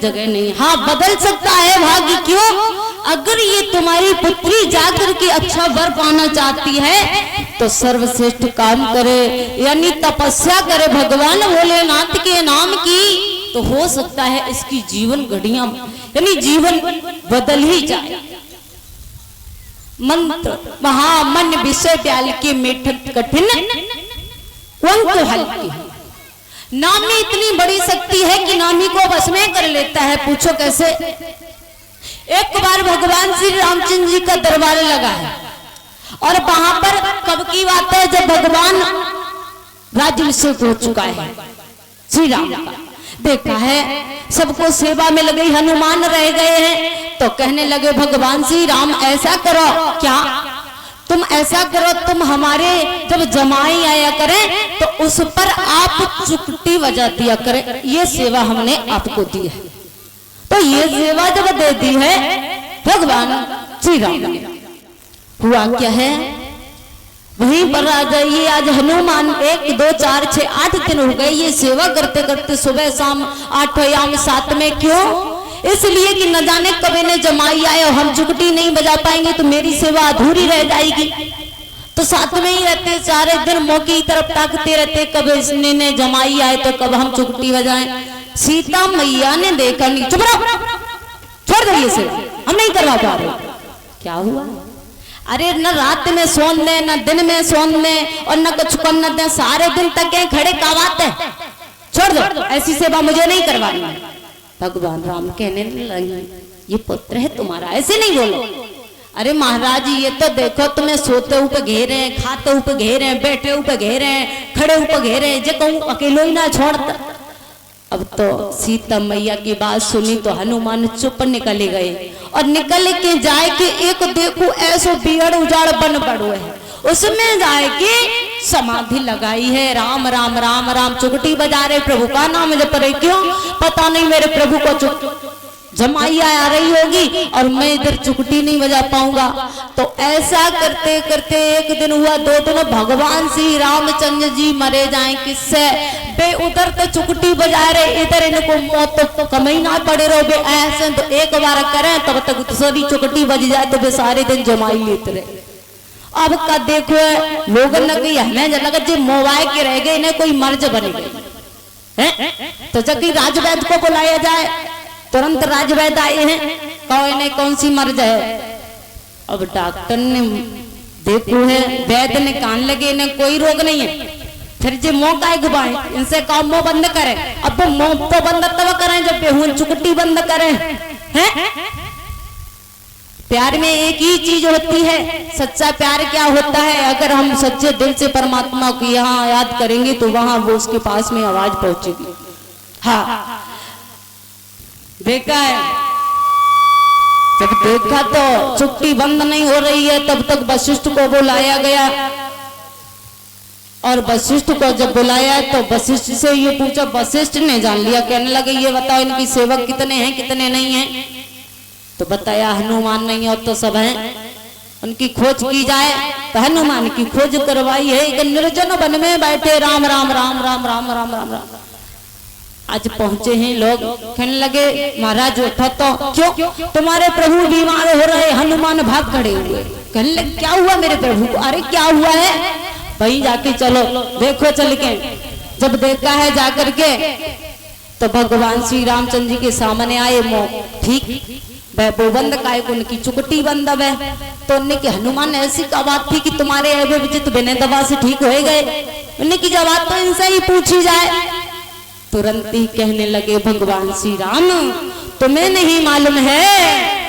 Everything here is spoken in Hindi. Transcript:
जगह नहीं। हाँ, बदल सकता है भाग्य। क्यों? अगर ये तुम्हारी पुत्री जाकर के अच्छा वर पाना चाहती है तो सर्वश्रेष्ठ काम करे, यानी तपस्या करे भगवान भोलेनाथ के नाम की, तो हो सकता है इसकी जीवन घड़ियां यानी जीवन बदल ही जाए। मंत्र महामन विषय प्याल के मेठक कठिन वंक हल्की। नामी इतनी बड़ी शक्ति है कि नामी को बस में कर लेता है। पूछो कैसे? एक बार भगवान श्री रामचंद्र जी का दरबार लगा है और वहां पर कब की बात है, जब भगवान राज्याभिषेक हो चुका है श्री राम का। देखा है सबको सेवा में लगे, हनुमान रह गए हैं, तो कहने लगे भगवान श्री राम ऐसा करो, क्या तुम ऐसा करो, तुम हमारे जब जमाई आया करें तो उस पर आप चुटकी बजा दिया करें, ये सेवा हमने आपको दी है। तो ये सेवा जब दे दी है भगवान श्री राम ने, हुआ क्या है वहीं पर आ जाइए। आज हनुमान 1 2 4 6 8 दिन हो गए ये सेवा करते करते, सुबह शाम 8 याम 7 में। क्यों? इसलिए कि न जाने कब इन्हें जमाई आए और हम चुटकी नहीं बजा पाएंगे तो मेरी सेवा अधूरी रह जाएगी। तो साथ में ही रहते, सारे दिन मौके की तरफ ताकते रहते, कब इसने जमाई आए तो कब हम चुटकी बजाएं। सीता मैया ने देखा, नहीं चुप रहो, छोड़ दो ये सेवा, हम नहीं करवा पा रहे। क्या हुआ? अरे न रात में सोन दे, न दिन में सोन दे, और न कुछ कम न दे, सारे दिन तक खड़े कावाते, छोड़ दो, ऐसी सेवा मुझे नहीं करवानी। भगवान राम कहने लगे ये पुत्र है तुम्हारा, ऐसे नहीं बोलो। अरे महाराज ये तो देखो तुम्हें सोते हुए घेरे हैं, खाते हुए घेरे हैं, बैठे हुए घेरे हैं, खड़े हुए घेरे हैं, जो कहूँ अकेलो ही ना छोड़ता। अब तो सीता मैया की बात सुनी तो हनुमान चुप निकले गए और निकल के जाए कि एक देखो ऐसो बिगड़ उजाड़ बन पड़ो है, उसमें जाए कि समाधि लगाई है। राम राम राम राम चुटकी बजा रहे, प्रभु का नाम जप रहे। क्यों? पता नहीं मेरे प्रभु को जमाई आ रही होगी और मैं इधर चुटकी नहीं बजा पाऊंगा। तो ऐसा करते करते एक दिन हुआ, 2 दिन भगवान श्री रामचंद्र जी मरे जाए किससे? बे उधर तो चुटकी बजा रहे, इधर इनको मौत तो कम ही ना पड़े रहो बे। ऐसे तो एक बार करें तब तक दूसरी चुटकी बज जाए तो बे सारे दिन जमाई लेते रहे। अब का देखो लोग लगे हमें लगा जो मोबाइल के रह गए, इन्हें कोई मर्ज बन गए तो जब राजवैद्य को बुलाया जाए, तुरंत राजवैद्य आए हैं, कहो इन्हें कौन सी मर्ज है। अब डॉक्टर ने देखो है, वैद्य ने कान लगे इन्हें कोई रोग नहीं है। फिर जो मुंह का घुमाए, इनसे कहो मुंह बंद करें। अब मुंह तो बंद तब करें जब बेहून चुटकी बंद करें। हैं? प्यार में एक ही चीज होती है, सच्चा प्यार क्या होता है? अगर हम सच्चे दिल से परमात्मा को यहाँ याद करेंगे तो वहां वो उसके पास में आवाज पहुंचेगी। हाँ देखा है, जब देखा तो चुटकी बंद नहीं हो रही है तब तक वशिष्ठ को बुलाया गया और वशिष्ठ को जब बुलाया तो वशिष्ठ से ये पूछा, वशिष्ठ ने जान लिया, कहने लगे ये बताओ इनकी सेवक कितने हैं कितने नहीं हैं? तो बताया हनुमान नहीं और तो सब हैं, उनकी खोज की जाए। तो हनुमान की खोज करवाई है, एक निर्जन वन में बैठे राम राम राम राम राम राम राम राम। आज पहुंचे हैं लोग, कहने लगे महाराज उठा तो, क्यों? तुम्हारे प्रभु बीमार हो रहे। हनुमान भाग खड़े हुए, कहने लगे क्या हुआ मेरे प्रभु को? अरे क्या हुआ है भाई? जाके चलो देखो चल के। जब देखा है जाकर के तो भगवान श्री रामचंद्र जी के सामने आए। ठीक वो बंद का उनकी चुटकी बंद है। तो उनकी हनुमान ऐसी का बात थी कि तुम्हारे विजित बिना दवा से ठीक हो गए, उनकी जवाब तो इनसे ही पूछी जाए। तुरंत ही कहने लगे भगवान श्री राम तुम्हें नहीं मालूम है